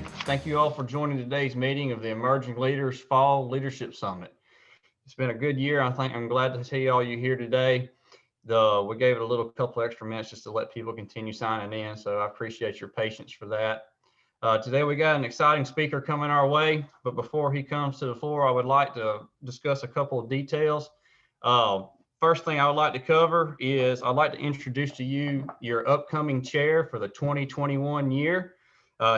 Thank you all for joining today's meeting of the Emerging Leaders Fall Leadership Summit. It's been a good year. I'm glad to see all you here today. We gave it a little couple extra minutes just to let people continue signing in, so I appreciate your patience for that. Today we got an exciting speaker coming our way, but before he comes to the floor, I would like to discuss a couple of details. First thing I would like to cover is I'd like to introduce to you your upcoming chair for the 2021 year.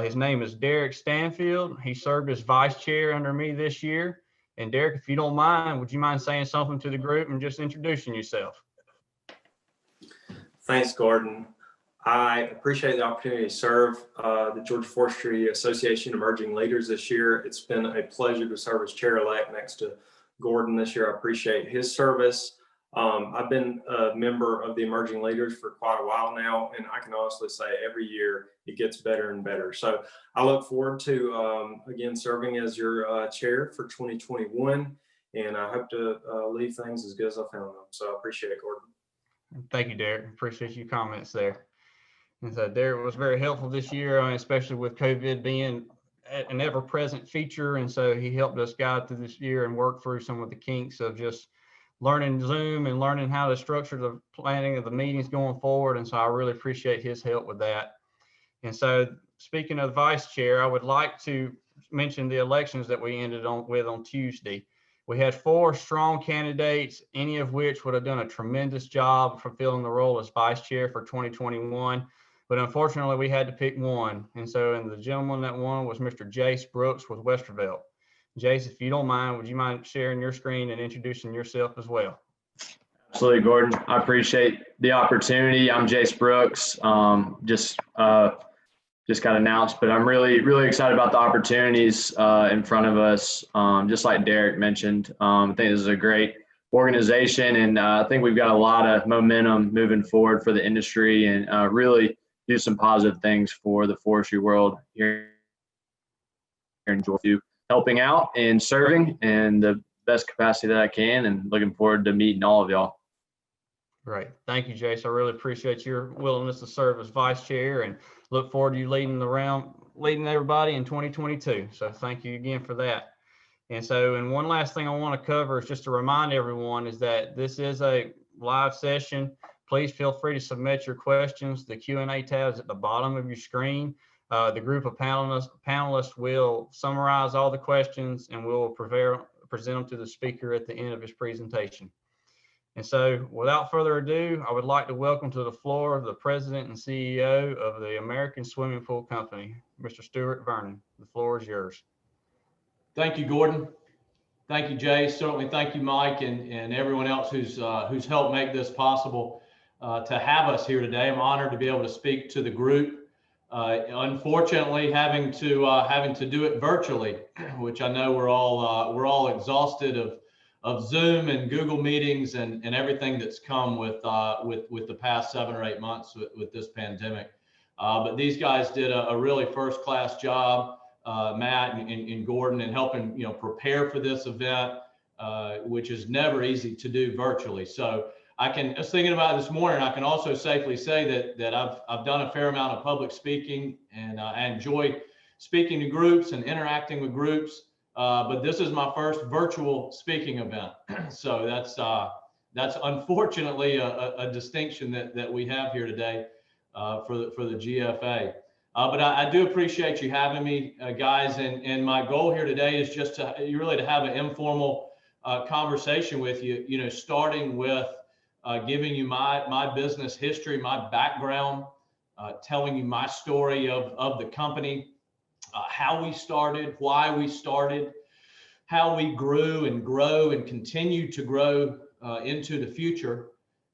His name is Derek Stanfield. He served as vice chair under me this year. And Derek, if you don't mind, would you mind saying something to the group and just introducing yourself? Thanks, Gordon. I appreciate the opportunity to serve the Georgia Forestry Association Emerging Leaders this year. It's been a pleasure to serve as chair-elect next to Gordon this year. I appreciate his service. I've been a member of the Emerging Leaders for quite a while now, and I can honestly say every year it gets better and better. So I look forward to, again, serving as your chair for 2021, and I hope to leave things as good as I found them. So I appreciate it, Gordon. Thank you, Derek. Appreciate your comments there. And so Derek was very helpful this year, especially with COVID being an ever-present feature. And so he helped us guide through this year and work through some of the kinks of just learning Zoom and learning how to structure the planning of the meetings going forward. And so I really appreciate his help with that. And so speaking of vice chair, I would like to mention the elections that we ended with on Tuesday. We had 4 strong candidates, any of which would have done a tremendous job fulfilling the role as vice chair for 2021. But unfortunately, we had to pick one. And so the gentleman that won was Mr. Jace Brooks with Westervelt. Jace, if you don't mind, would you mind sharing your screen and introducing yourself as well? Absolutely, Gordon. I appreciate the opportunity. I'm Jace Brooks. Just got announced, but I'm really excited about the opportunities in front of us. Just like Derek mentioned, I think this is a great organization, and I think we've got a lot of momentum moving forward for the industry, and really do some positive things for the forestry world here in Georgia, helping out and serving in the best capacity that I can, and looking forward to meeting all of y'all. Great. Thank you, Jace. I really appreciate your willingness to serve as vice chair, and look forward to you leading everybody in 2022. So thank you again for that. And one last thing I want to cover is just to remind everyone is that this is a live session. Please feel free to submit your questions. The Q&A tab is at the bottom of your screen. The group of panelists will summarize all the questions, and we'll present them to the speaker at the end of his presentation. And so without further ado, I would like to welcome to the floor the president and CEO of the American Swimming Pool Company, Mr. Stewart Vernon. The floor is yours. Thank you, Gordon. Thank you, Jay. Certainly thank you, Mike, and everyone else who's helped make this possible to have us here today. I'm honored to be able to speak to the group. Unfortunately, having to do it virtually, which I know we're all exhausted of Zoom and Google meetings and everything that's come with the past 7 or 8 months with this pandemic. But these guys did a really first-class job, Matt and Gordon, in helping prepare for this event, which is never easy to do virtually. So I was thinking about it this morning. I can also safely say that I've done a fair amount of public speaking, and I enjoy speaking to groups and interacting with groups. But this is my first virtual speaking event. So that's unfortunately a distinction that we have here today for the GFA. But I do appreciate you having me, guys. And my goal here today is just to have an informal conversation with you, starting with giving you my business history, my background, telling you my story of the company, how we started, why we started, how we grew and grow and continue to grow into the future,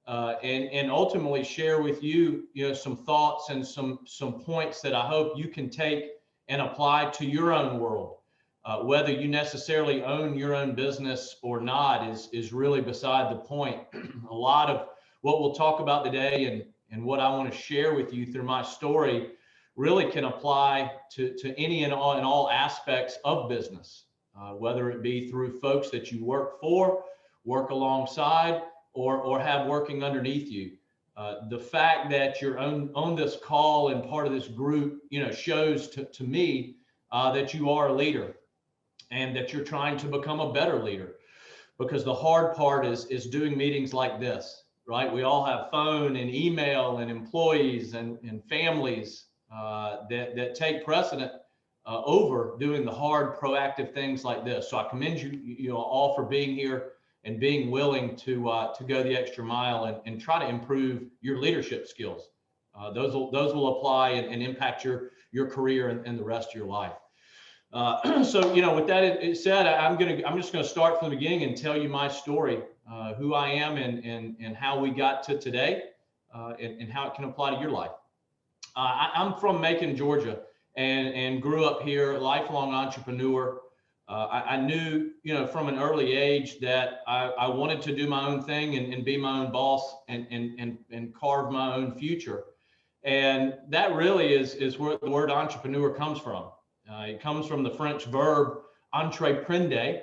and ultimately share with you, some thoughts and some points that I hope you can take and apply to your own world. Whether you necessarily own your own business or not is really beside the point. A lot of what we'll talk about today and what I want to share with you through my story really can apply to any and all aspects of business, whether it be through folks that you work for, work alongside, or have working underneath you. The fact that you're on this call and part of this group, shows to me that you are a leader and that you're trying to become a better leader. Because the hard part is doing meetings like this, right? We all have phone and email and employees and families that take precedent over doing the hard proactive things like this. So I commend you all for being here and being willing to go the extra mile and try to improve your leadership skills. Those will apply and impact your career and the rest of your life. So, with that said, I'm just going to start from the beginning and tell you my story, who I am and how we got to today, and how it can apply to your life. I'm from Macon, Georgia, and grew up here, lifelong entrepreneur. I knew, from an early age that I wanted to do my own thing and be my own boss and carve my own future. And that really is where the word entrepreneur comes from. It comes from the French verb entreprendre,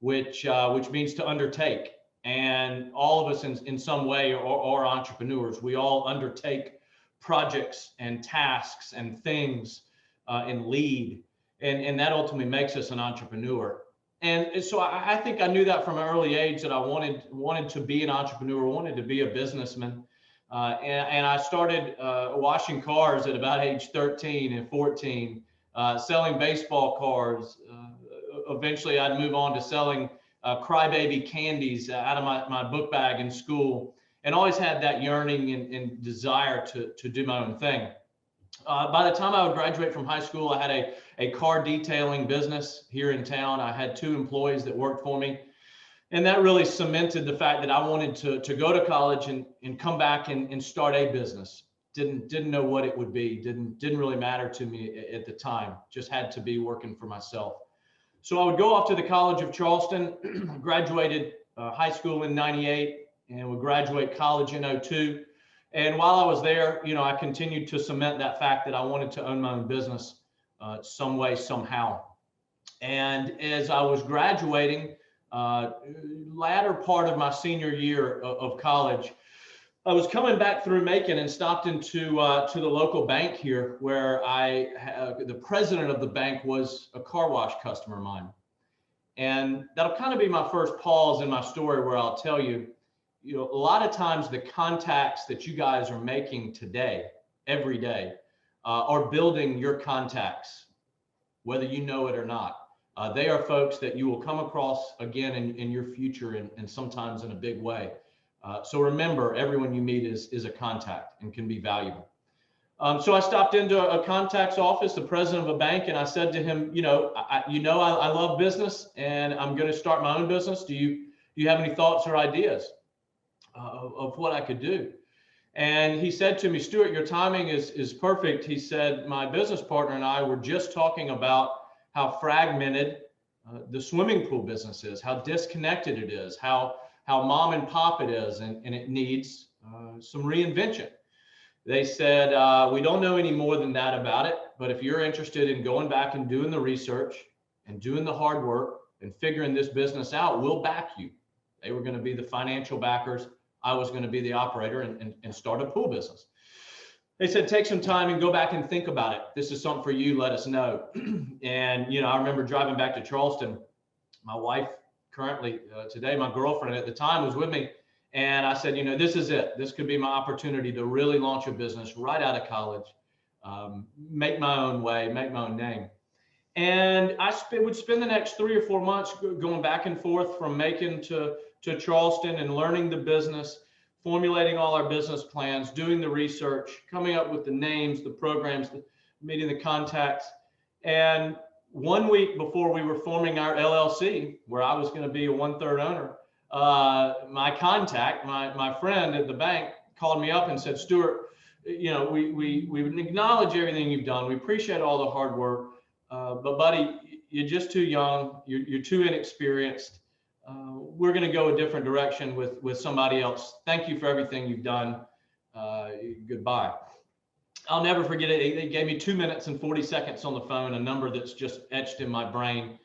which means to undertake. And all of us in some way are entrepreneurs. We all undertake projects and tasks and things and lead. And that ultimately makes us an entrepreneur. And so I think I knew that from an early age that I wanted to be an entrepreneur, wanted to be a businessman. And I started washing cars at about age 13 and 14. Selling baseball cards. Eventually, I'd move on to selling crybaby candies out of my book bag in school, and always had that yearning and desire to do my own thing. By the time I would graduate from high school, I had a car detailing business here in town. I had 2 employees that worked for me. And that really cemented the fact that I wanted to go to college and come back and start a business. Didn't know what it would be. Didn't really matter to me at the time. Just had to be working for myself. So I would go off to the College of Charleston, graduated high school in '98, and would graduate college in '02. And while I was there, I continued to cement that fact that I wanted to own my own business some way, somehow. And as I was graduating, latter part of my senior year of college, I was coming back through Macon and stopped into to the local bank here, where the president of the bank was a car wash customer of mine. And that'll kind of be my first pause in my story, where I'll tell you, a lot of times the contacts that you guys are making today, every day, are building your contacts, whether you know it or not. They are folks that you will come across again in your future, and sometimes in a big way. So remember, everyone you meet is a contact and can be valuable. So I stopped into a contact's office, the president of a bank, and I said to him, I love business and I'm going to start my own business. Do you have any thoughts or ideas of what I could do? And he said to me, Stewart, your timing is perfect. He said, my business partner and I were just talking about how fragmented the swimming pool business is, how disconnected it is, how mom and pop it is, and it needs some reinvention. They said, we don't know any more than that about it, but if you're interested in going back and doing the research and doing the hard work and figuring this business out, we'll back you. They were going to be the financial backers. I was going to be the operator and start a pool business. They said, take some time and go back and think about it. This is something for you, let us know. And, I remember driving back to Charleston. My wife, currently today, my girlfriend at the time, was with me. And I said, this is it. This could be my opportunity to really launch a business right out of college, make my own way, make my own name. And I would spend the next 3 or 4 months going back and forth from Macon to Charleston and learning the business, formulating all our business plans, doing the research, coming up with the names, the programs, meeting the contacts. And 1 week before we were forming our LLC, where I was going to be a 1/3 owner, my contact, my friend at the bank, called me up and said, Stewart, we acknowledge everything you've done. We appreciate all the hard work, but buddy, you're just too young. You're too inexperienced. We're going to go a different direction with somebody else. Thank you for everything you've done. Goodbye. I'll never forget it. They gave me 2 minutes and 40 seconds on the phone, a number that's just etched in my brain.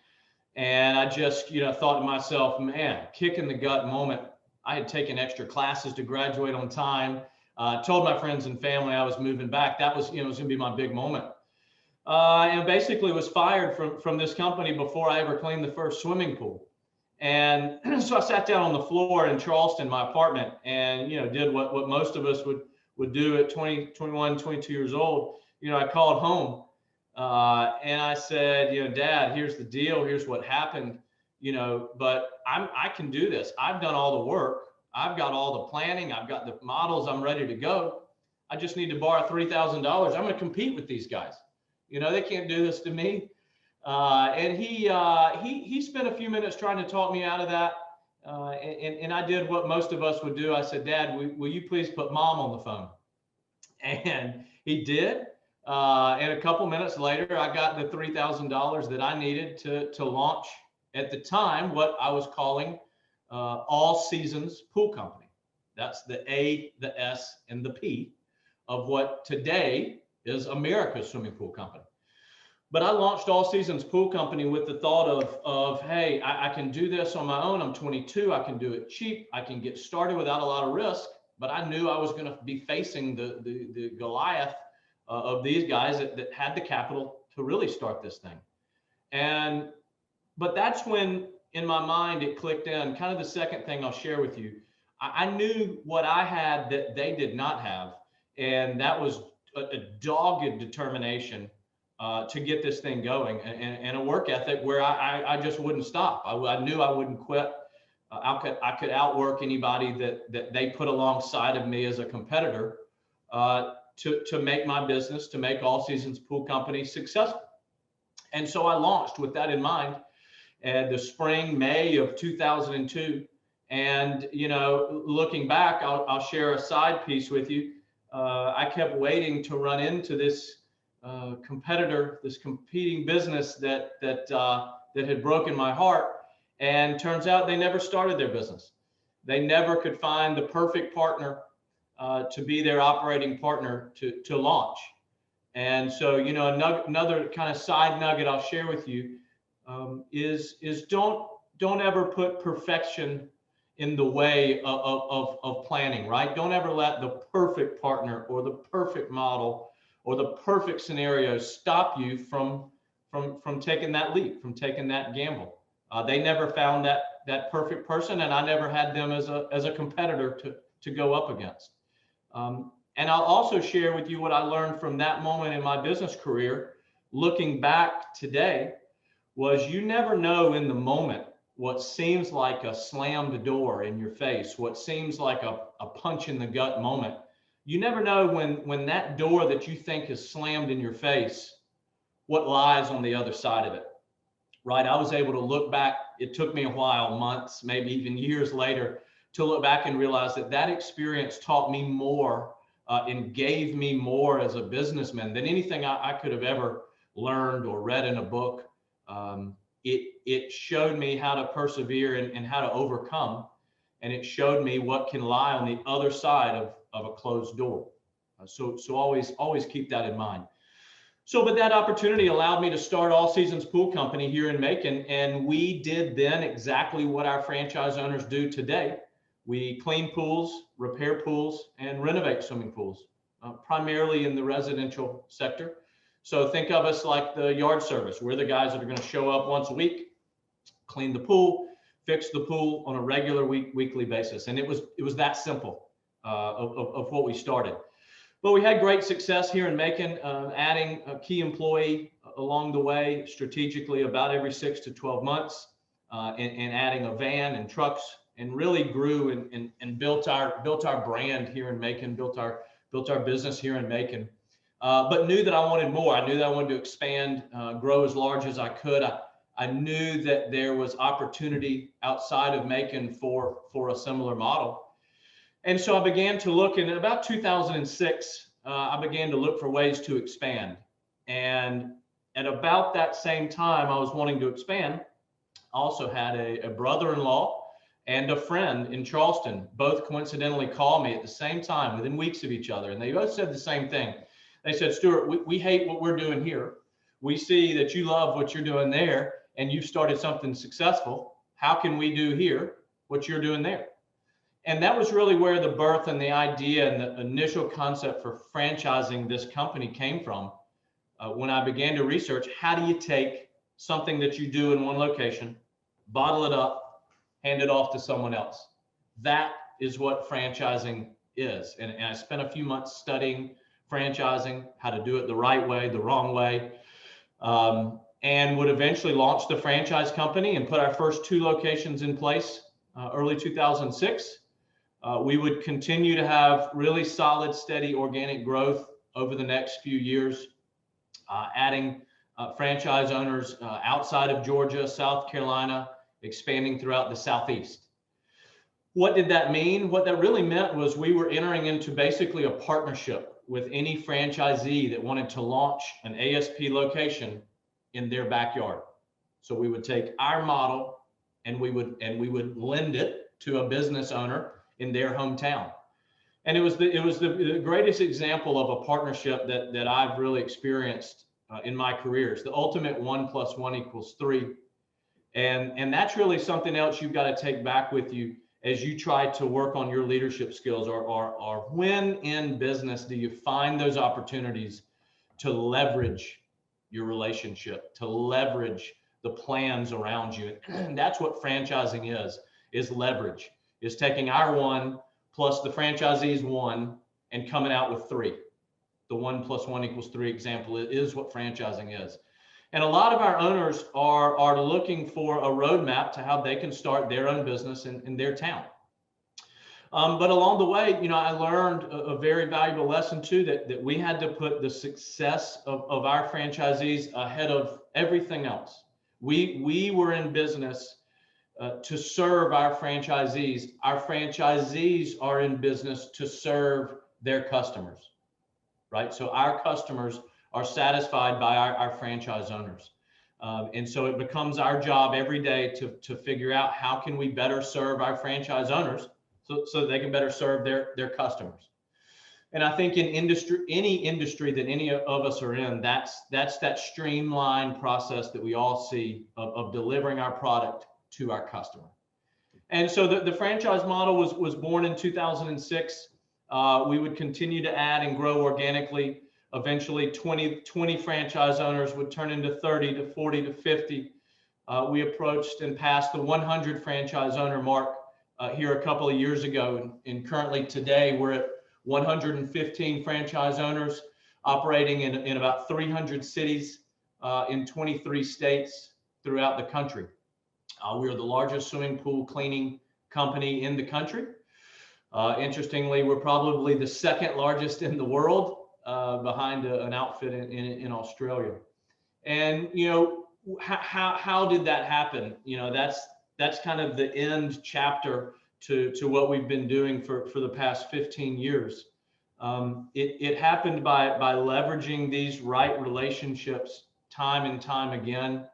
And I just, thought to myself, man, kick in the gut moment. I had taken extra classes to graduate on time. Told my friends and family I was moving back. That was, it was going to be my big moment. and basically was fired from this company before I ever cleaned the first swimming pool. And so I sat down on the floor in Charleston, my apartment, and, did what most of us would do at 20, 21, 22 years old. I called home and I said, Dad, here's the deal. Here's what happened, but I can do this. I've done all the work. I've got all the planning. I've got the models. I'm ready to go. I just need to borrow $3,000. I'm going to compete with these guys. They can't do this to me. And he spent a few minutes trying to talk me out of that. And I did what most of us would do. I said, Dad, will you please put Mom on the phone? And he did. And a couple minutes later, I got the $3,000 that I needed to launch at the time what I was calling All Seasons Pool Company. That's the A, the S, and the P of what today is America's swimming pool company. But I launched All Seasons Pool Company with the thought of hey, I can do this on my own. I'm 22. I can do it cheap. I can get started without a lot of risk. But I knew I was going to be facing the Goliath of these guys that had the capital to really start this thing. But that's when, in my mind, it clicked in. Kind of the second thing I'll share with you. I knew what I had that they did not have, and that was a dogged determination to get this thing going, and a work ethic where I just wouldn't stop. I knew I wouldn't quit. I could outwork anybody that they put alongside of me as a competitor to make my business, to make All Seasons Pool Company successful. And so I launched with that in mind at the spring, May of 2002. And, looking back, I'll share a side piece with you. I kept waiting to run into this competitor, this competing business that had broken my heart. And turns out they never started their business. They never could find the perfect partner to be their operating partner to launch. And so, another kind of side nugget I'll share with you is don't ever put perfection in the way of planning, right? Don't ever let the perfect partner or the perfect model or the perfect scenario stop you from taking that leap, from taking that gamble. They never found that perfect person, and I never had them as a competitor to go up against. And I'll also share with you what I learned from that moment in my business career. Looking back today, was you never know in the moment what seems like a slammed door in your face, what seems like a punch in the gut moment. You never know when that door that you think is slammed in your face, what lies on the other side of it. Right? I was able to look back. It took me a while, months, maybe even years later, to look back and realize that experience taught me more and gave me more as a businessman than anything I could have ever learned or read in a book. It showed me how to persevere and how to overcome. And it showed me what can lie on the other side of a closed door. So always keep that in mind. But that opportunity allowed me to start All Seasons Pool Company here in Macon. And we did then exactly what our franchise owners do today. We clean pools, repair pools, and renovate swimming pools, primarily in the residential sector. So think of us like the yard service. We're the guys that are going to show up once a week, clean the pool, fix the pool on a regular weekly basis. And it was that simple of what we started. But we had great success here in Macon, adding a key employee along the way, strategically about every 6 to 12 months, and adding a van and trucks, and really grew and built our brand here in Macon, built our business here in Macon. But knew that I wanted more. I knew that I wanted to expand, grow as large as I could. I knew that there was opportunity outside of Macon for a similar model. And so I began to look, in about 2006, I began to look for ways to expand. And at about that same time I was wanting to expand, I also had a brother-in-law and a friend in Charleston, both coincidentally called me at the same time within weeks of each other. And they both said the same thing. They said, Stewart, we hate what we're doing here. We see that you love what you're doing there, and you've started something successful. How can we do here what you're doing there? And that was really where the birth and the idea and the initial concept for franchising this company came from. when I began to research, how do you take something that you do in one location, bottle it up, hand it off to someone else? That is what franchising is. And I spent a few months studying franchising, how to do it the right way, the wrong way, and would eventually launch the franchise company and put our first 2 locations in place early 2006. We would continue to have really solid, steady organic growth over the next few years, adding franchise owners outside of Georgia, South Carolina, expanding throughout the Southeast. What did that mean? What that really meant was we were entering into basically a partnership with any franchisee that wanted to launch an ASP location in their backyard. So we would take our model and we would lend it to a business owner in their hometown. And it was the greatest example of a partnership that I've really experienced in my career. It's the ultimate 1 + 1 = 3. And that's really something else you've got to take back with you as you try to work on your leadership skills, or when in business do you find those opportunities to leverage your relationship, to leverage the plans around you. And that's what franchising is leverage, is taking our 1 plus the franchisee's 1 and coming out with 3. The 1 + 1 = 3 example is what franchising is. And a lot of our owners are looking for a roadmap to how they can start their own business in their town. But along the way, I learned a very valuable lesson too, that we had to put the success of our franchisees ahead of everything else. We were in business to serve our franchisees. Our franchisees are in business to serve their customers, right? So our customers are satisfied by our franchise owners. And so it becomes our job every day to figure out how can we better serve our franchise owners so they can better serve their customers. And I think in any industry that any of us are in, that's that streamlined process that we all see of delivering our product to our customer. And so the franchise model was born in 2006. We would continue to add and grow organically. Eventually 20 franchise owners would turn into 30 to 40 to 50. We approached and passed the 100 franchise owner mark here a couple of years ago. And currently today we're at 115 franchise owners operating in about 300 cities in 23 states throughout the country. We are the largest swimming pool cleaning company in the country. Interestingly, we're probably the 2nd largest in the world, behind an outfit in Australia. And how did that happen? That's kind of the end chapter to what we've been doing for the past 15 years. It happened by leveraging these right relationships time and time again.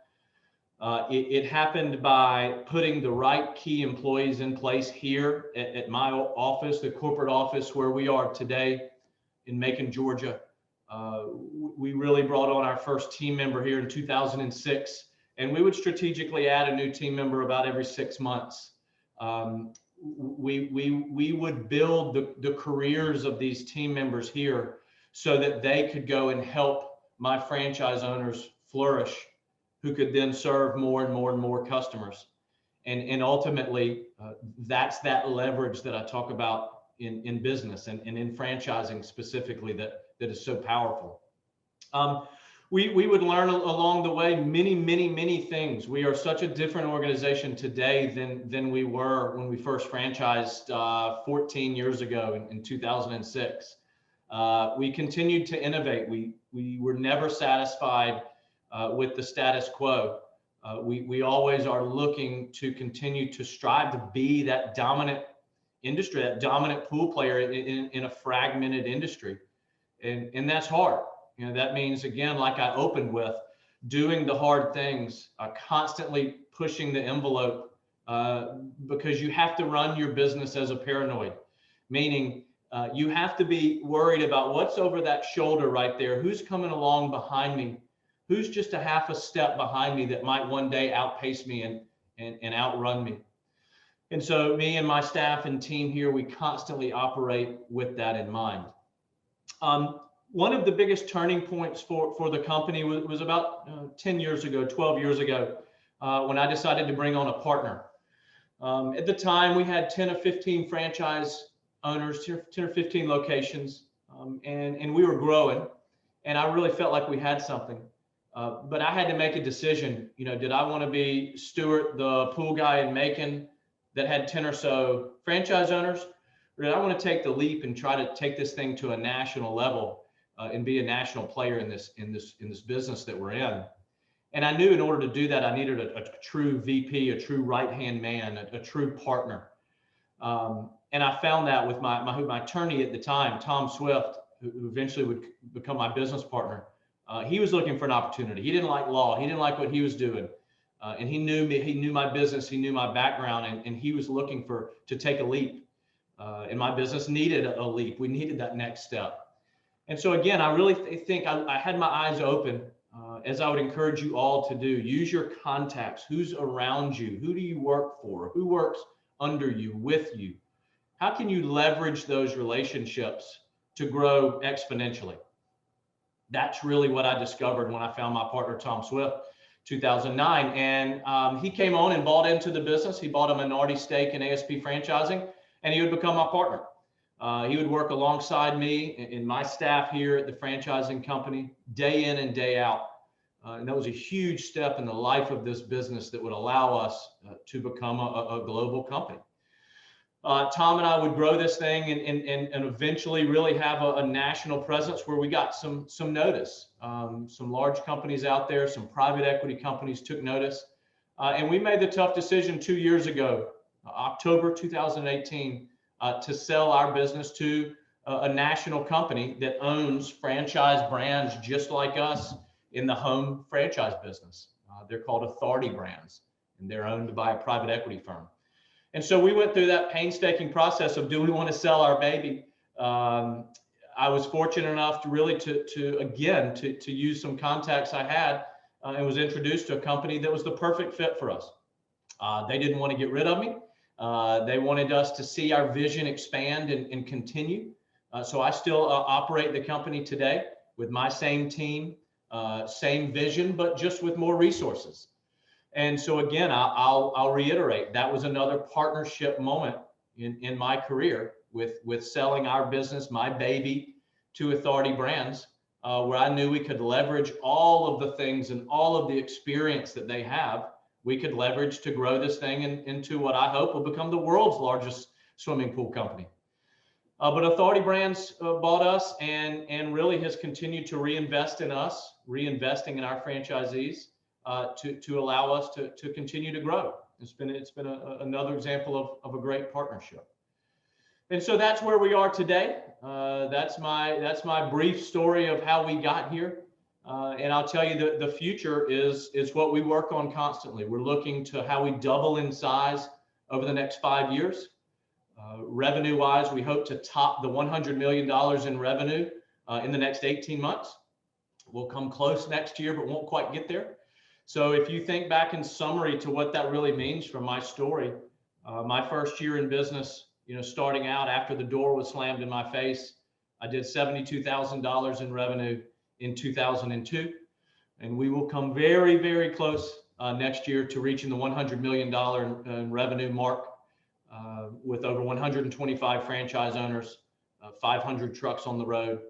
It happened by putting the right key employees in place here at my office, the corporate office where we are today in Macon, Georgia. We really brought on our first team member here in 2006, and we would strategically add a new team member about every 6 months. We would build the careers of these team members here so that they could go and help my franchise owners flourish, who could then serve more and more and more customers. And ultimately, that's that leverage that I talk about in business and in franchising specifically that is so powerful. We would learn along the way many things. We are such a different organization today than we were when we first franchised 14 years ago in 2006. We continued to innovate. We were never satisfied with the status quo. We always are looking to continue to strive to be that dominant industry, that dominant pool player in a fragmented industry. And that's hard. That means, again, like I opened with, doing the hard things, constantly pushing the envelope, because you have to run your business as a paranoid, meaning you have to be worried about what's over that shoulder right there, who's coming along behind me, who's just a half a step behind me that might one day outpace me and outrun me. And so me and my staff and team here, we constantly operate with that in mind. One of the biggest turning points for the company was about 10 years ago, 12 years ago, when I decided to bring on a partner. At the time, we had 10 or 15 franchise owners, 10 or 15 locations, and we were growing, and I really felt like we had something. But I had to make a decision. Did I want to be Stewart, the pool guy in Macon that had 10 or so franchise owners, or did I want to take the leap and try to take this thing to a national level and be a national player in this business that we're in? And I knew in order to do that, I needed a true VP, a true right-hand man, a true partner. And I found that with my attorney at the time, Tom Swift, who eventually would become my business partner. He was looking for an opportunity. He didn't like law. He didn't like what he was doing. And he knew me. He knew my business. He knew my background. And he was looking to take a leap. And my business needed a leap. We needed that next step. And so again, I really think I had my eyes open, as I would encourage you all to do. Use your contacts. Who's around you? Who do you work for? Who works under you, with you? How can you leverage those relationships to grow exponentially? That's really what I discovered when I found my partner, Tom Swift, 2009. And he came on and bought into the business. He bought a minority stake in ASP Franchising, and he would become my partner. He would work alongside me and my staff here at the franchising company day in and day out. And that was a huge step in the life of this business that would allow us to become a global company. Tom and I would grow this thing and eventually really have a national presence where we got some notice. Some large companies out there, some private equity companies took notice. And we made the tough decision 2 years ago, October 2018, to sell our business to a national company that owns franchise brands just like us in the home franchise business. They're called Authority Brands, and they're owned by a private equity firm. And so we went through that painstaking process of, do we want to sell our baby? I was fortunate enough to really to use some contacts I had and was introduced to a company that was the perfect fit for us. They didn't want to get rid of me. They wanted us to see our vision expand and continue. So I still operate the company today with my same team, same vision, but just with more resources. And so again, I'll reiterate, that was another partnership moment in my career with selling our business, my baby, to Authority Brands, where I knew we could leverage all of the things and all of the experience that they have. We could leverage to grow this thing into what I hope will become the world's largest swimming pool company. But Authority Brands bought us and really has continued to reinvest in us, reinvesting in our franchisees to allow us to continue to grow. It's been another example of a great partnership. And so that's where we are today. That's my brief story of how we got here. And I'll tell you that the future is what we work on constantly. We're looking to how we double in size over the next 5 years. Revenue wise, we hope to top the $100 million in revenue in the next 18 months. We'll come close next year, but won't quite get there. So if you think back in summary to what that really means from my story, my first year in business, starting out after the door was slammed in my face, I did $72,000 in revenue in 2002. And we will come very, very close next year to reaching the $100 million in revenue mark with over 125 franchise owners, 500 trucks on the road,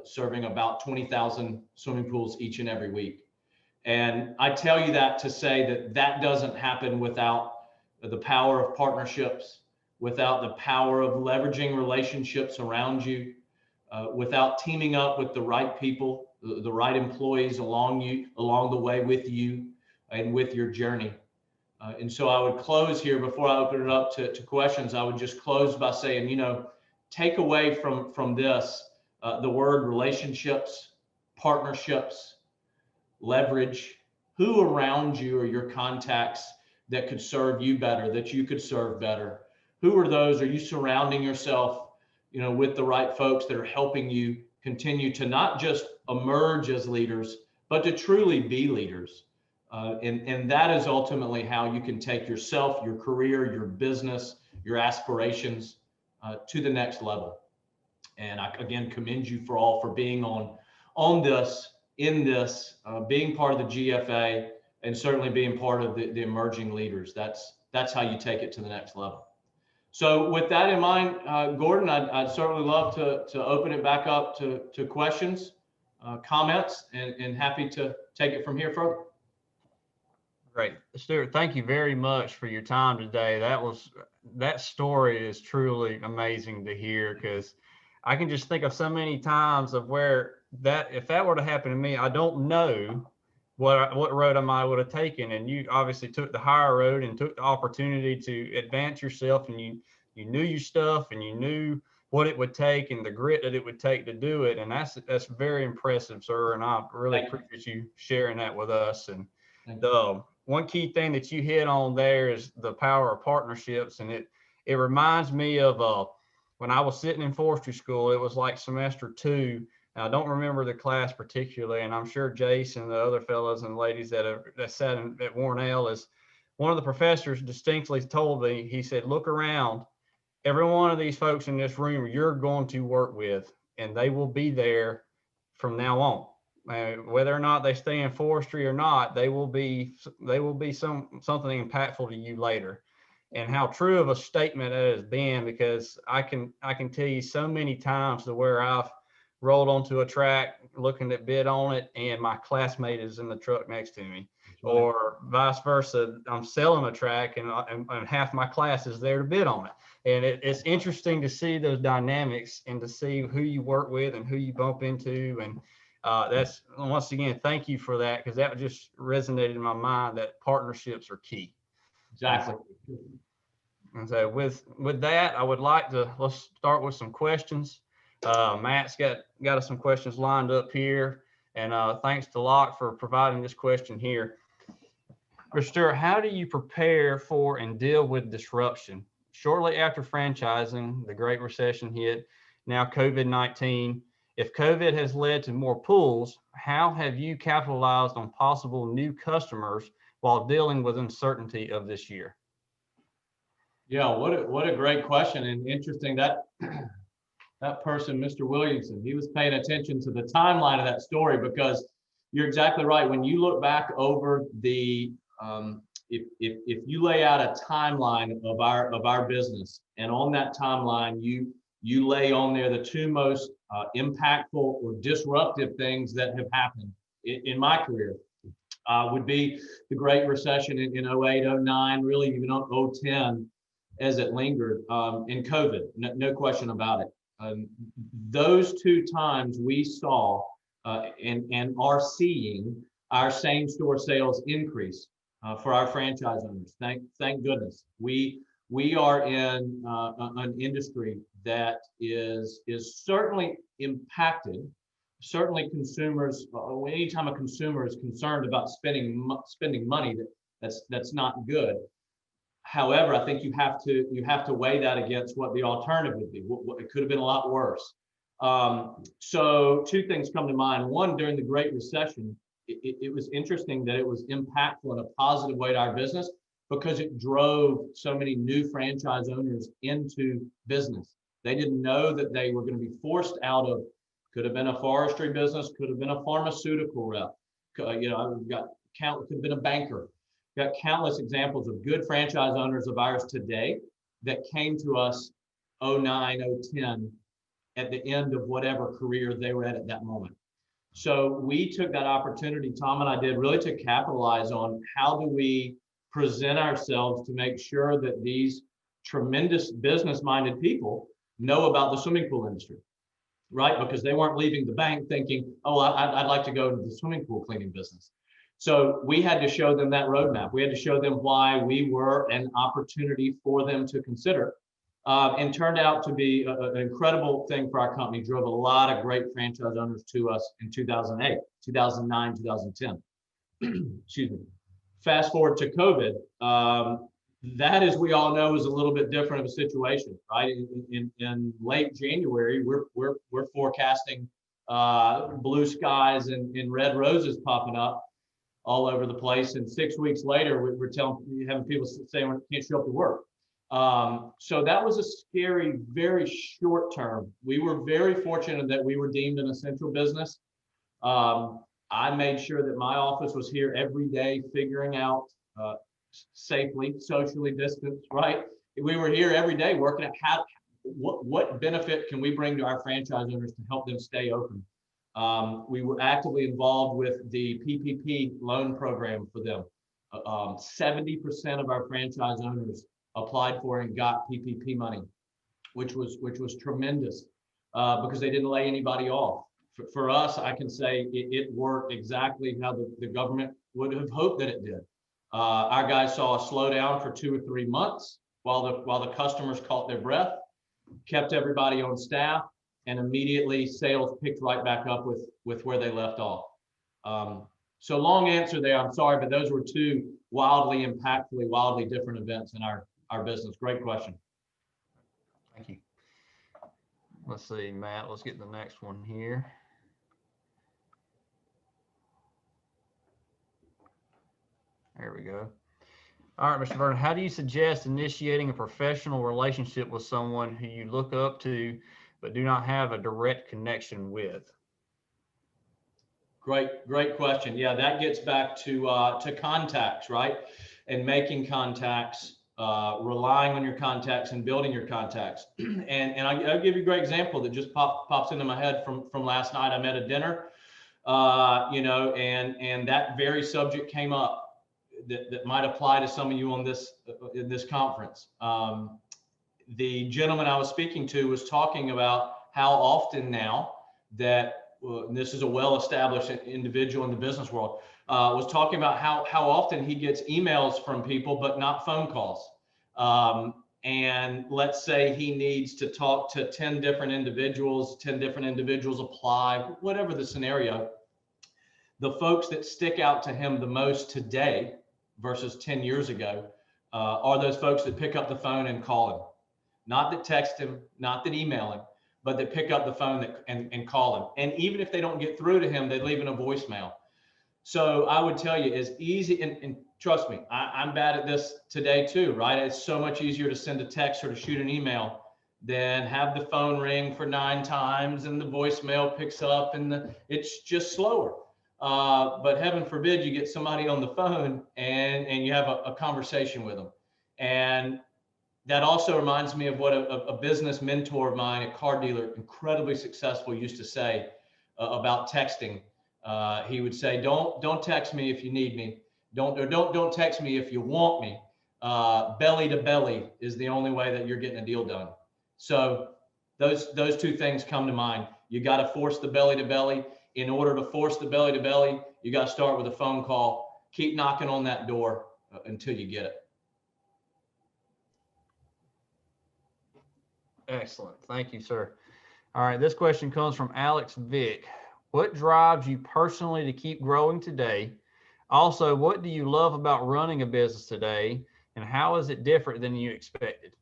serving about 20,000 swimming pools each and every week. And I tell you that to say that doesn't happen without the power of partnerships, without the power of leveraging relationships around you, without teaming up with the right people, the right employees along the way with you and with your journey. And so I would close here before I open it up to questions. I would just close by saying, take away from this the word relationships, partnerships, leverage. Who around you are your contacts that could serve you better, that you could serve better? Who are those? Are you surrounding yourself, with the right folks that are helping you continue to not just emerge as leaders, but to truly be leaders? And that is ultimately how you can take yourself, your career, your business, your aspirations to the next level. And I again commend you for being on this, in this, being part of the GFA, and certainly being part of the emerging leaders. That's how you take it to the next level. So with that in mind, Gordon, I'd certainly love to open it back up to questions, comments, and happy to take it from here further. Great. Stewart, thank you very much for your time today. That story is truly amazing to hear, because I can just think of so many times of where if that were to happen to me, I don't know what road I might would have taken. And you obviously took the higher road and took the opportunity to advance yourself, and you knew your stuff, and you knew what it would take and the grit that it would take to do it. And that's very impressive, sir. And I really appreciate you sharing that with us. And the one key thing that you hit on there is the power of partnerships. And it reminds me of when I was sitting in forestry school. It was like semester 2. And I don't remember the class particularly, and I'm sure Jason and the other fellows and ladies that sat at Warnell, is one of the professors distinctly told me, he said, look around, every one of these folks in this room you're going to work with, and they will be there from now on. Whether or not they stay in forestry or not, they will be something impactful to you later. And how true of a statement that has been, because I can tell you so many times to where I've rolled onto a track looking at bid on it, and my classmate is in the truck next to me, or vice versa. I'm selling a track and half my class is there to bid on it. And it's interesting to see those dynamics and to see who you work with and who you bump into. And that's, once again, thank you for that, because that just resonated in my mind that partnerships are key. Exactly. And so with that, I would like to, let's start with some questions. Matt's got us some questions lined up here, and thanks to Locke for providing this question here. Mr. Stewart, how do you prepare for and deal with disruption? Shortly after franchising, the Great Recession hit, now COVID-19. If COVID has led to more pulls, how have you capitalized on possible new customers while dealing with uncertainty of this year? Yeah, what a great question, and interesting that person, Mr. Williamson, he was paying attention to the timeline of that story, because you're exactly right. When you look back over the, if you lay out a timeline of our business, and on that timeline, you lay on there the two most impactful or disruptive things that have happened in my career, would be the Great Recession in 08, 09, really even 010 as it lingered, and COVID, no question about it. Those two times we saw and are seeing our same store sales increase for our franchise owners. Thank goodness. We are in an industry that is certainly impacted. Certainly consumers, anytime a consumer is concerned about spending money, that's not good. However, I think you have to weigh that against what the alternative would be. It could have been a lot worse. So two things come to mind. One, during the Great Recession, it was interesting that it was impactful in a positive way to our business, because it drove so many new franchise owners into business. They didn't know that they were going to be forced out of, could have been a forestry business, could have been a pharmaceutical rep, could have been a banker. Got countless examples of good franchise owners of ours today that came to us 09, 010 at the end of whatever career they were at that moment. So we took that opportunity, Tom and I did, really to capitalize on how do we present ourselves to make sure that these tremendous business-minded people know about the swimming pool industry, right? Because they weren't leaving the bank thinking, oh, I'd like to go into the swimming pool cleaning business. So we had to show them that roadmap. We had to show them why we were an opportunity for them to consider, and turned out to be an incredible thing for our company. Drove a lot of great franchise owners to us in 2008, 2009, 2010. Excuse me. Fast forward to COVID. That, as we all know, is a little bit different of a situation, right? In late January, we're forecasting blue skies and red roses popping up all over the place. And 6 weeks later, we're having people saying we can't show up to work. So that was a scary, very short term. We were very fortunate that we were deemed an essential business. I made sure that my office was here every day, figuring out safely, socially distanced, right? We were here every day working at what benefit can we bring to our franchise owners to help them stay open. We were actively involved with the PPP loan program for them. 70% of our franchise owners applied for and got PPP money, which was tremendous because they didn't lay anybody off. For us, I can say it worked exactly how the government would have hoped that it did. Our guys saw a slowdown for 2 or 3 months while the customers caught their breath, kept everybody on staff, and immediately sales picked right back up with where they left off. So long answer there, I'm sorry, but those were 2 wildly impactfully, wildly different events in our business. Great question. Thank you. Let's see, Matt, let's get the next one here. There we go. All right, Mr. Vernon, how do you suggest initiating a professional relationship with someone who you look up to but do not have a direct connection with? Great question. Yeah, that gets back to contacts, right? And making contacts, relying on your contacts and building your contacts. And I'll give you a great example that just pops into my head from last night. I'm at a dinner, and that very subject came up that might apply to some of you on in this conference. The gentleman I was speaking to was talking about how often now that this is a well-established individual in the business world, was talking about how often he gets emails from people, but not phone calls. And let's say he needs to talk to 10 different individuals, 10 different individuals apply, whatever the scenario. The folks that stick out to him the most today versus 10 years ago are those folks that pick up the phone and call him. Not that text him, not that email him, but that pick up the phone and call him. And even if they don't get through to him, they leave in a voicemail. So I would tell you, it's easy, and trust me, I'm bad at this today too, right? It's so much easier to send a text or to shoot an email than have the phone ring for 9 times and the voicemail picks up and it's just slower. But heaven forbid you get somebody on the phone and you have a conversation with them. And that also reminds me of what a business mentor of mine, a car dealer, incredibly successful, used to say about texting. He would say, don't text me if you need me. Don't text me if you want me. Belly to belly is the only way that you're getting a deal done. So those 2 things come to mind. You got to force the belly to belly. In order to force the belly to belly, you got to start with a phone call. Keep knocking on that door until you get it. Excellent. Thank you, sir. All right, this question comes from Alex Vick. What drives you personally to keep growing today? Also, what do you love about running a business today, and how is it different than you expected?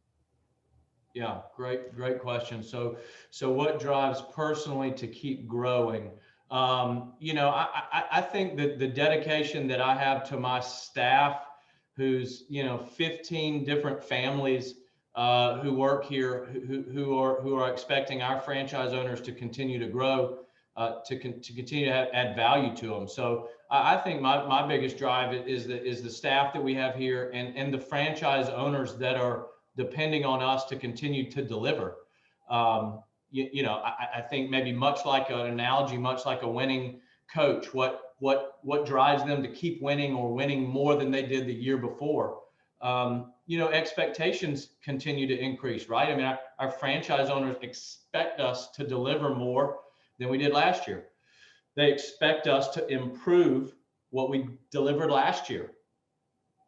Yeah, great question. So what drives personally to keep growing? I think that the dedication that I have to my staff, who's 15 different families who work here, who are expecting our franchise owners to continue to grow, to continue to add value to them. So I think my biggest drive is the staff that we have here and the franchise owners that are depending on us to continue to deliver. I think maybe much like an analogy, much like a winning coach, what drives them to keep winning or winning more than they did the year before. Expectations continue to increase, right? I mean, our franchise owners expect us to deliver more than we did last year. They expect us to improve what we delivered last year.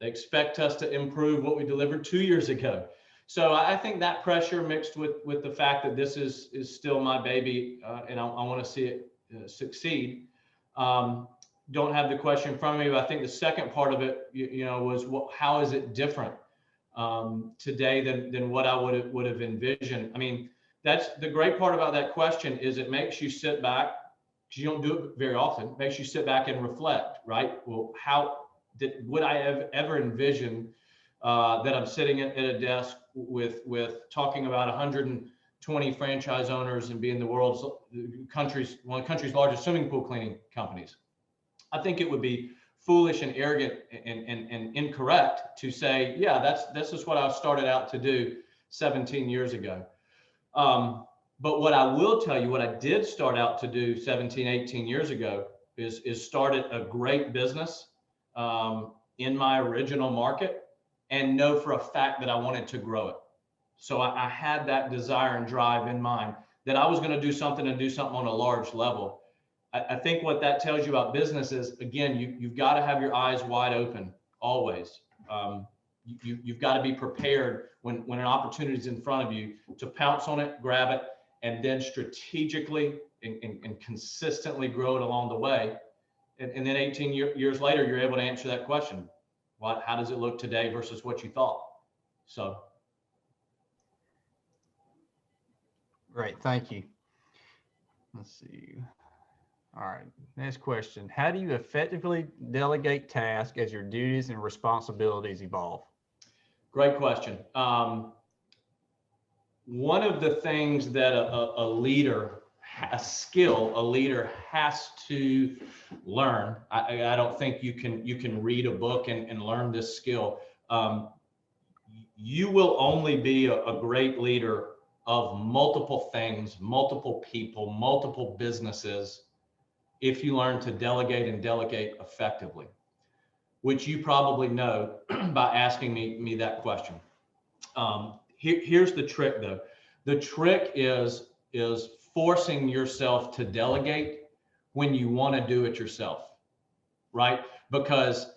They expect us to improve what we delivered 2 years ago. So I think that pressure mixed with the fact that this is still my baby and I want to see it succeed. Don't have the question in front of me, but I think the second part of it, was how is it different today than what I would have envisioned? I mean, that's the great part about that question is it makes you sit back, because you don't do it very often. It makes you sit back and reflect, right? Well, would I have ever envisioned that I'm sitting at a desk with talking about 120 franchise owners and being one of the country's largest swimming pool cleaning companies. I think it would be foolish and arrogant and incorrect to say, yeah, this is what I started out to do 17 years ago. But what I will tell you, what I did start out to do 17, 18 years ago is started a great business in my original market and know for a fact that I wanted to grow it. So I had that desire and drive in mind that I was going to do something and do something on a large level. I think what that tells you about business is, again, you've got to have your eyes wide open always. You've got to be prepared when an opportunity is in front of you to pounce on it, grab it, and then strategically and consistently grow it along the way. And then 18 years later, you're able to answer that question. How does it look today versus what you thought? So. Great, thank you. Let's see. All right, next question. How do you effectively delegate tasks as your duties and responsibilities evolve? Great question. One of the things that a leader has to learn, I don't think you can read a book and learn this skill. You will only be a great leader of multiple things, multiple people, multiple businesses, if you learn to delegate and delegate effectively, which you probably know by asking me that question. Here's the trick though. The trick is forcing yourself to delegate when you want to do it yourself, right? Because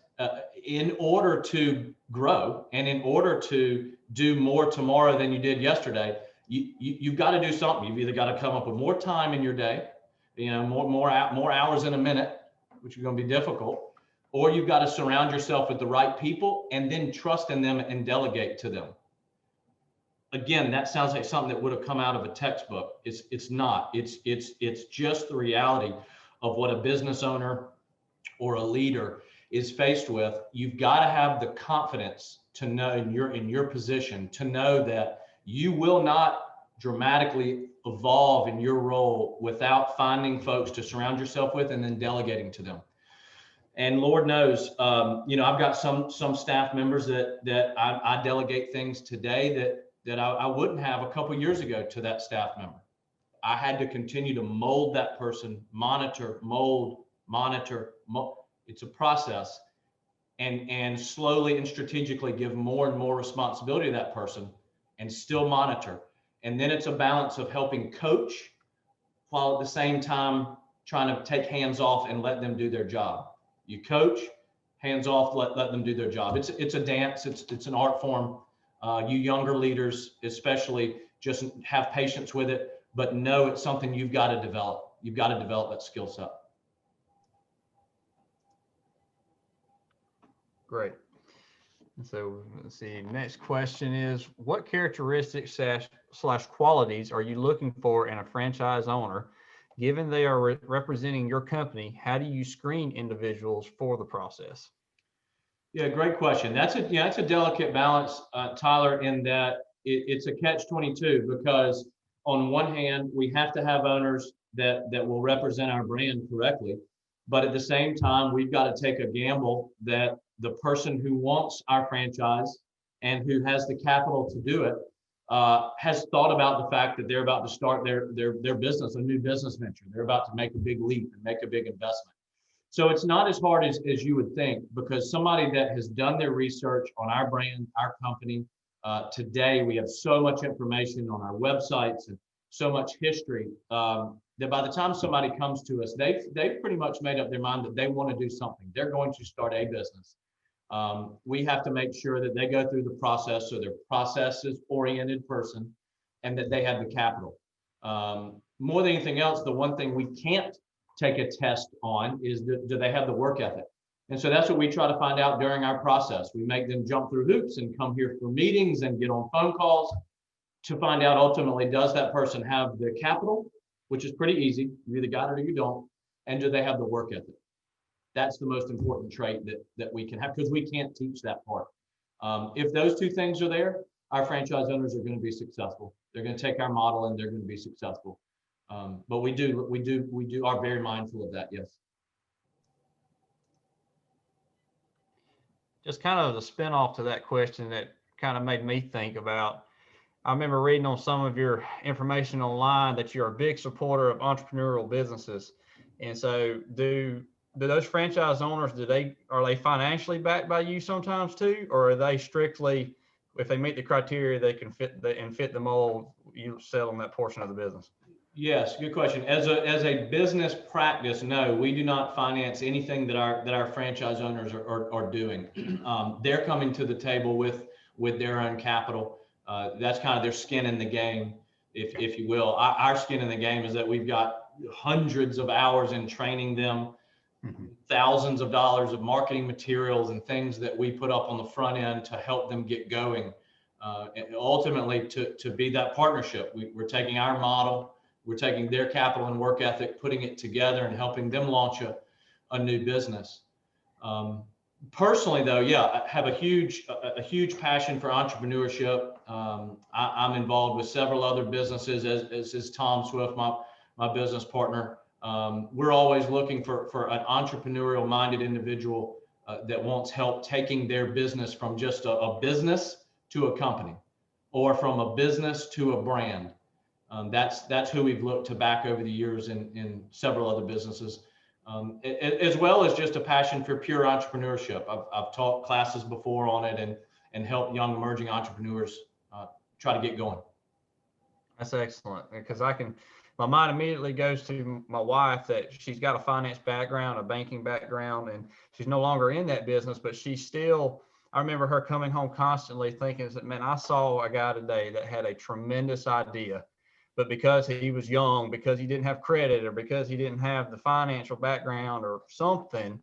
in order to grow and in order to do more tomorrow than you did yesterday, you've got to do something. You've either got to come up with more time in your day, more hours in a minute, which is going to be difficult, or you've got to surround yourself with the right people and then trust in them and delegate to them. Again, that sounds like something that would have come out of a textbook. It's not. It's just the reality of what a business owner or a leader is faced with. You've got to have the confidence to know in your position to know that you will not dramatically evolve in your role without finding folks to surround yourself with and then delegating to them. And Lord knows, I've got some staff members that I delegate things today that I wouldn't have a couple years ago to that staff member. I had to continue to mold that person, monitor. It's a process, and slowly and strategically give more and more responsibility to that person and still monitor. And then it's a balance of helping coach while at the same time trying to take hands off and let them do their job. You coach, hands off, let them do their job. It's a dance, it's an art form. You younger leaders especially just have patience with it, but know it's something you've got to develop. You've got to develop that skill set. Great. So let's see, next question is, what characteristics slash qualities are you looking for in a franchise owner? Given they are representing your company, how do you screen individuals for the process? Yeah, great question. That's a delicate balance, Tyler, in that it's a catch-22, because on one hand, we have to have owners that will represent our brand correctly. But at the same time, we've got to take a gamble that the person who wants our franchise and who has the capital to do it has thought about the fact that they're about to start their business, a new business venture. They're about to make a big leap and make a big investment. So it's not as hard as you would think, because somebody that has done their research on our brand, our company, today we have so much information on our websites and so much history that by the time somebody comes to us, they've pretty much made up their mind that they want to do something. They're going to start a business. We have to make sure that they go through the process, so they're processes-oriented person, and that they have the capital. More than anything else, the one thing we can't take a test on is do they have the work ethic? And so that's what we try to find out during our process. We make them jump through hoops and come here for meetings and get on phone calls to find out ultimately, does that person have the capital, which is pretty easy. You either got it or you don't. And do they have the work ethic? That's the most important trait that we can have, because we can't teach that part. If those two things are there, our franchise owners are going to be successful. They're going to take our model and they're going to be successful. But we are very mindful of that. Yes. Just kind of the spinoff to that question that kind of made me think about. I remember reading on some of your information online that you're a big supporter of entrepreneurial businesses. And so do those franchise owners, are they financially backed by you sometimes too? Or are they strictly, if they meet the criteria, they can fit the mold, you sell them that portion of the business? Yes, good question. As a business practice, no, we do not finance anything that our franchise owners are doing. They're coming to the table with their own capital. That's kind of their skin in the game, if you will. Our skin in the game is that we've got hundreds of hours in training them, thousands of dollars of marketing materials and things that we put up on the front end to help them get going. And ultimately to be that partnership. We're taking our model, we're taking their capital and work ethic, putting it together and helping them launch a new business. Personally though, yeah, I have a huge passion for entrepreneurship. I'm involved with several other businesses, as is Tom Swift, my business partner. We're always looking for an entrepreneurial minded individual that wants help taking their business from just a business to a company, or from a business to a brand. That's who we've looked to back over the years in several other businesses, as well as just a passion for pure entrepreneurship. I've taught classes before on it and helped young emerging entrepreneurs try to get going. That's excellent, because my mind immediately goes to my wife, that she's got a finance background, a banking background, and she's no longer in that business, but she's still, I remember her coming home constantly thinking, man, I saw a guy today that had a tremendous idea, but because he was young, because he didn't have credit, or because he didn't have the financial background or something,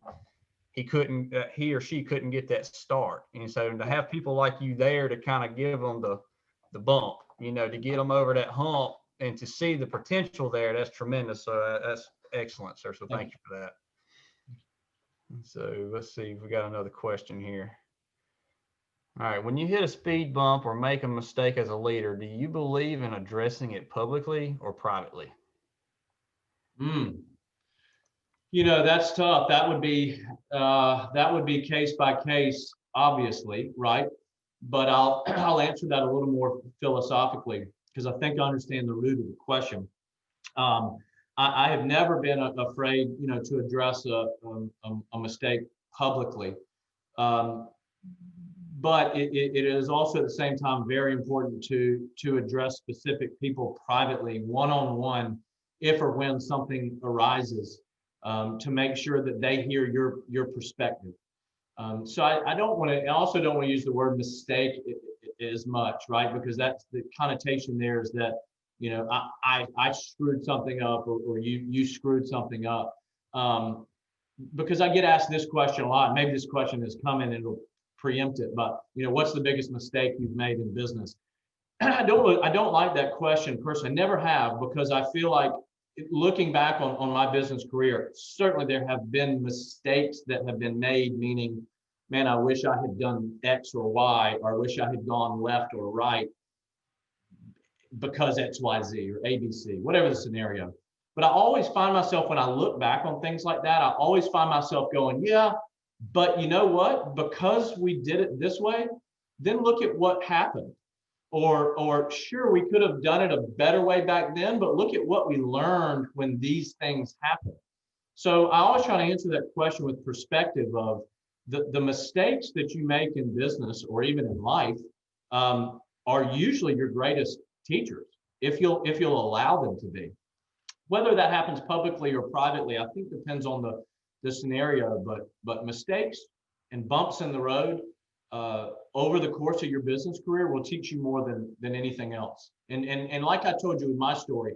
he or she couldn't get that start. And so to have people like you there to kind of give them the bump, to get them over that hump and to see the potential there, that's tremendous. So that's excellent, sir. So thank you for that. So let's see, we got another question here. All right, when you hit a speed bump or make a mistake as a leader, do you believe in addressing it publicly or privately? That's tough. That would be case by case, obviously, right? But I'll answer that a little more philosophically, because I think I understand the root of the question. I have never been afraid, to address a mistake publicly. But it is also at the same time very important to address specific people privately, one-on-one, if or when something arises, to make sure that they hear your perspective. So I also don't want to use the word mistake as much, right? Because that's the connotation there, is that, I screwed something up, or you screwed something up. Because I get asked this question a lot. Maybe this question is coming and it'll preempt it, but what's the biggest mistake you've made in business? I don't like that question personally. I never have, because I feel like, looking back on my business career, certainly there have been mistakes that have been made, meaning, man, I wish I had done X or Y, or I wish I had gone left or right because X, Y, Z, or ABC, whatever the scenario. But I always find myself, when I look back on things like that, I always find myself going, yeah, but you know what? Because we did it this way, then look at what happened. Or sure, we could have done it a better way back then, but look at what we learned when these things happen. So I always try to answer that question with perspective of the mistakes that you make in business or even in life are usually your greatest teachers, if you'll allow them to be. Whether that happens publicly or privately, I think depends on the scenario, but mistakes and bumps in the road over the course of your business career will teach you more than anything else. And like I told you with my story,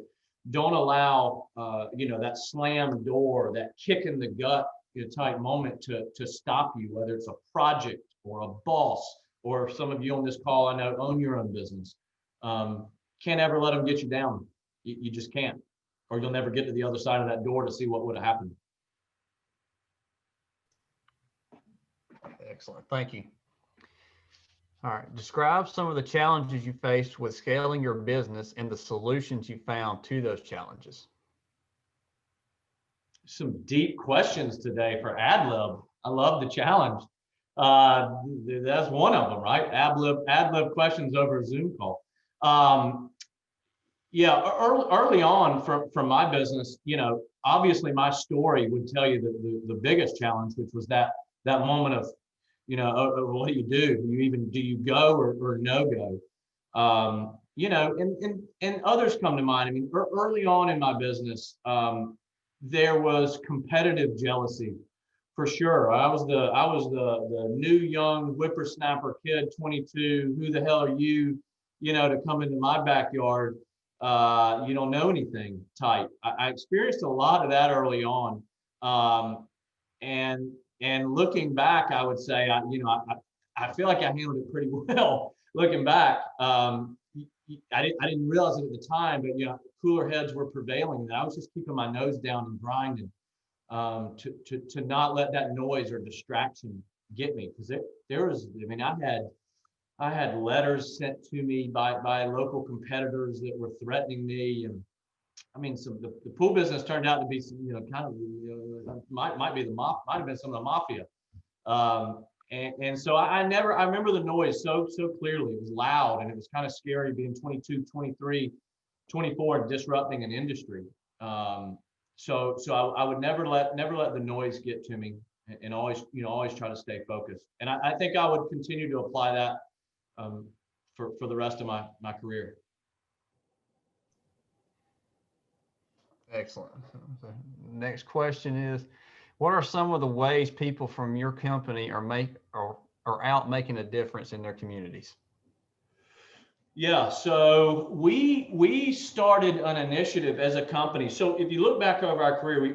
don't allow that slam door, that kick in the gut type moment to stop you, whether it's a project or a boss, or some of you on this call I know own your own business. Can't ever let them get you down. You just can't, or you'll never get to the other side of that door to see what would have happened. Excellent, thank you. All right. Describe some of the challenges you faced with scaling your business and the solutions you found to those challenges. Some deep questions today for ad lib. I love the challenge. That's one of them, right? Ad lib questions over a Zoom call. Yeah, early on from my business, obviously my story would tell you the biggest challenge, which was that moment of, what do you do? Do you go or no go? And others come to mind. I mean, early on in my business, there was competitive jealousy, for sure. I was the new young whippersnapper kid, 22. Who the hell are you, to come into my backyard? You don't know anything type. I experienced a lot of that early on, and looking back, I would say, I feel like I handled it pretty well. Looking back, I didn't realize it at the time, but cooler heads were prevailing, and I was just keeping my nose down and grinding, to not let that noise or distraction get me, because there was, I mean, I had letters sent to me by local competitors that were threatening me, and I mean, the pool business turned out to be some, kind of, might have been some of the mafia. And so I remember the noise so clearly. It was loud, and it was kind of scary being 22, 23, 24 and disrupting an industry. So I would never let the noise get to me, and always try to stay focused. And I think I would continue to apply that for the rest of my career. Excellent. So next question is, what are some of the ways people from your company are out making a difference in their communities? Yeah, so we started an initiative as a company. So if you look back over our career,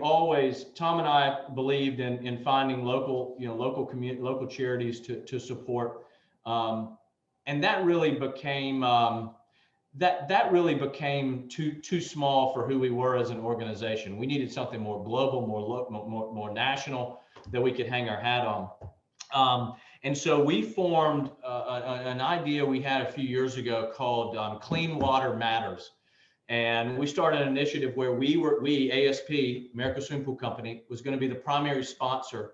Tom and I believed in finding local charities to support, and that really became that really became too small for who we were as an organization. We needed something more global, more national, that we could hang our hat on. And so we formed an idea we had a few years ago called Clean Water Matters. And we started an initiative where we, ASP, American Swimming Pool Company, was going to be the primary sponsor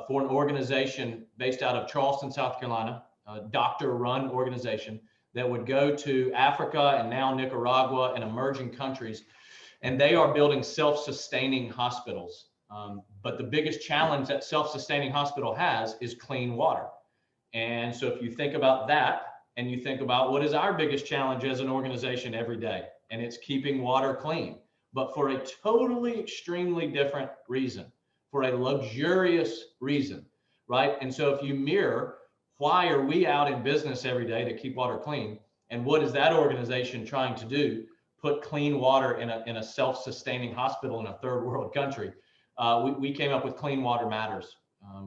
for an organization based out of Charleston, South Carolina, a doctor-run organization that would go to Africa and now Nicaragua and emerging countries. And they are building self-sustaining hospitals. But the biggest challenge that self-sustaining hospital has is clean water. And so if you think about that, and you think about what is our biggest challenge as an organization every day, and it's keeping water clean, but for a totally extremely different reason, for a luxurious reason, right? And so if you mirror, why are we out in business every day to keep water clean? And what is that organization trying to do? Put clean water in a self-sustaining hospital in a third world country. We came up with Clean Water Matters,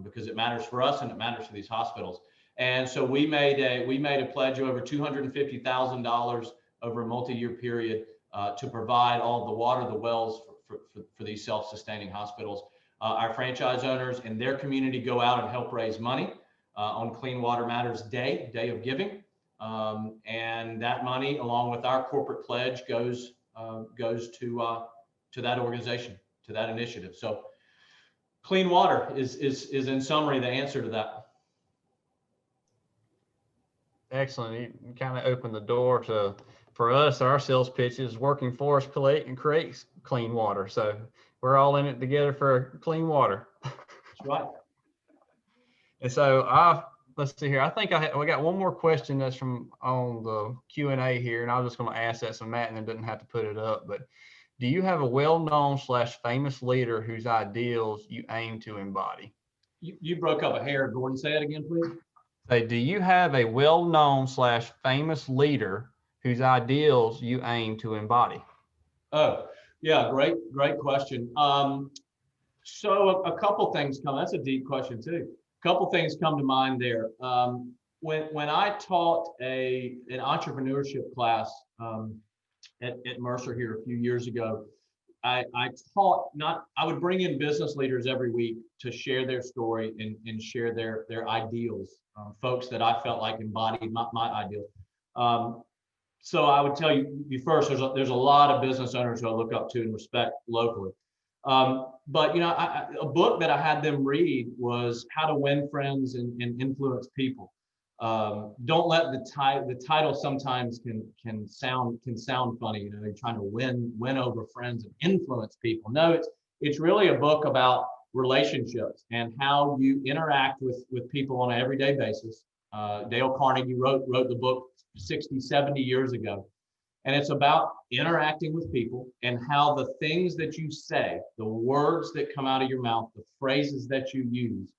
because it matters for us and it matters for these hospitals. And so we made a pledge of over $250,000 over a multi-year period to provide all the water, the wells for these self-sustaining hospitals. Our franchise owners and their community go out and help raise money on Clean Water Matters Day of Giving. And that money, along with our corporate pledge, goes to that organization, to that initiative. So clean water is in summary the answer to that. Excellent. You kind of opened the door for us. Our sales pitch is working for us creates clean water. So we're all in it together for clean water. That's right. And so let's see here. I think we got one more question that's from on the Q&A here, and I was just going to ask that so Matt and then didn't have to put it up. But do you have a well-known / famous leader whose ideals you aim to embody? You broke up a hair, Gordon. Say that again, please. Say, do you have a well-known / famous leader whose ideals you aim to embody? Oh, yeah, great question. So a couple things that's a deep question too. A couple things come to mind there. When I taught an entrepreneurship class at Mercer here a few years ago, I taught, I would bring in business leaders every week to share their story and share their ideals, folks that I felt like embodied my ideals. So I would tell you first, there's a lot of business owners who I look up to and respect locally. But a book that I had them read was How to Win Friends and Influence People. Don't let the title sometimes can sound funny. You're trying to win over friends and influence people. No, it's really a book about relationships and how you interact with people on an everyday basis. Dale Carnegie wrote the book 60, 70 years ago. And it's about interacting with people and how the things that you say, the words that come out of your mouth, the phrases that you use,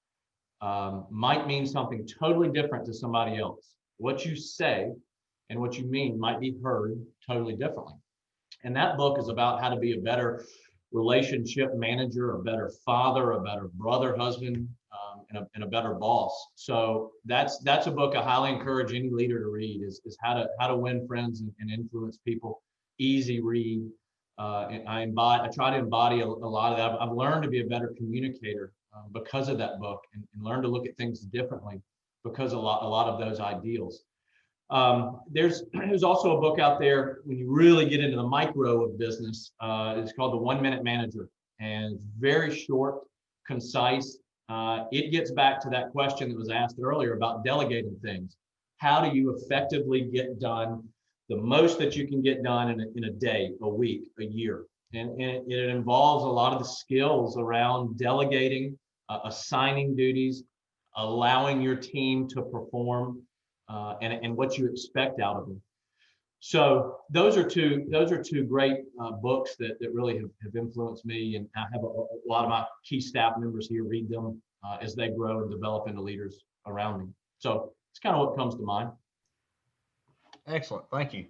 might mean something totally different to somebody else. What you say and what you mean might be heard totally differently. And that book is about how to be a better relationship manager, a better father, a better brother, husband, and a better boss. So that's a book I highly encourage any leader to read, is how to win friends and influence people. Easy read. I try to embody a lot of that. I've learned to be a better communicator because of that book, and learn to look at things differently because a lot of those ideals. There's also a book out there when you really get into the micro of business. It's called The 1 Minute Manager, and it's very short, concise. It gets back to that question that was asked earlier about delegating things. How do you effectively get done the most that you can get done in a day, a week, a year? And it involves a lot of the skills around delegating, assigning duties, allowing your team to perform, and what you expect out of them. So those are two great books that really have influenced me, and I have a lot of my key staff members here read them as they grow and develop into leaders around me. So it's kind of what comes to mind. Excellent, thank you.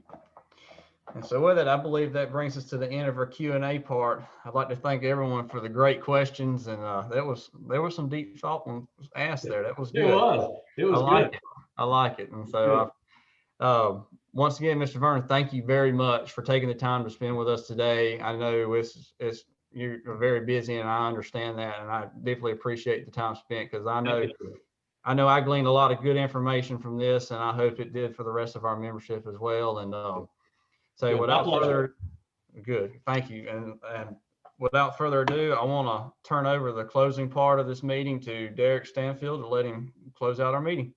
And so with it, I believe that brings us to the end of our Q&A part. I'd like to thank everyone for the great questions, and there was some deep thought ones asked there. That was good. It was good. I like it. And so once again, Mr. Vernon, thank you very much for taking the time to spend with us today. I know you're very busy, and I understand that, and I definitely appreciate the time spent, because I know I gleaned a lot of good information from this, and I hope it did for the rest of our membership as well. And so without further good, thank you. And without further ado, I want to turn over the closing part of this meeting to Derek Stanfield to let him close out our meeting.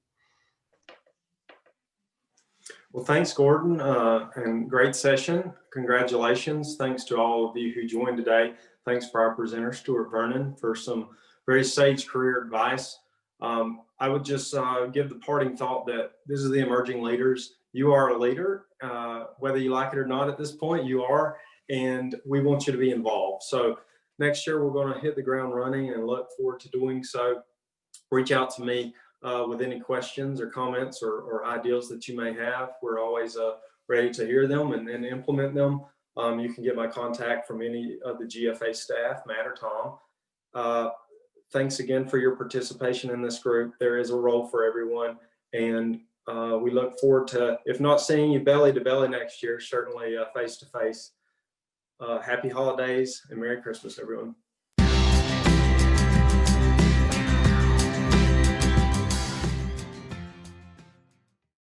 Well, thanks, Gordon, and great session. Congratulations. Thanks to all of you who joined today. Thanks for our presenter, Stewart Vernon, for some very sage career advice. I would just give the parting thought that this is the emerging leaders. You are a leader, whether you like it or not at this point, you are, and we want you to be involved. So next year, we're going to hit the ground running and look forward to doing so. Reach out to me with any questions or comments or ideas that you may have. We're always ready to hear them and implement them. You can get my contact from any of the GFA staff, Matt or Tom. Thanks again for your participation in this group. There is a role for everyone, and we look forward to, if not seeing you belly to belly next year, certainly face to face. Happy holidays and Merry Christmas, everyone.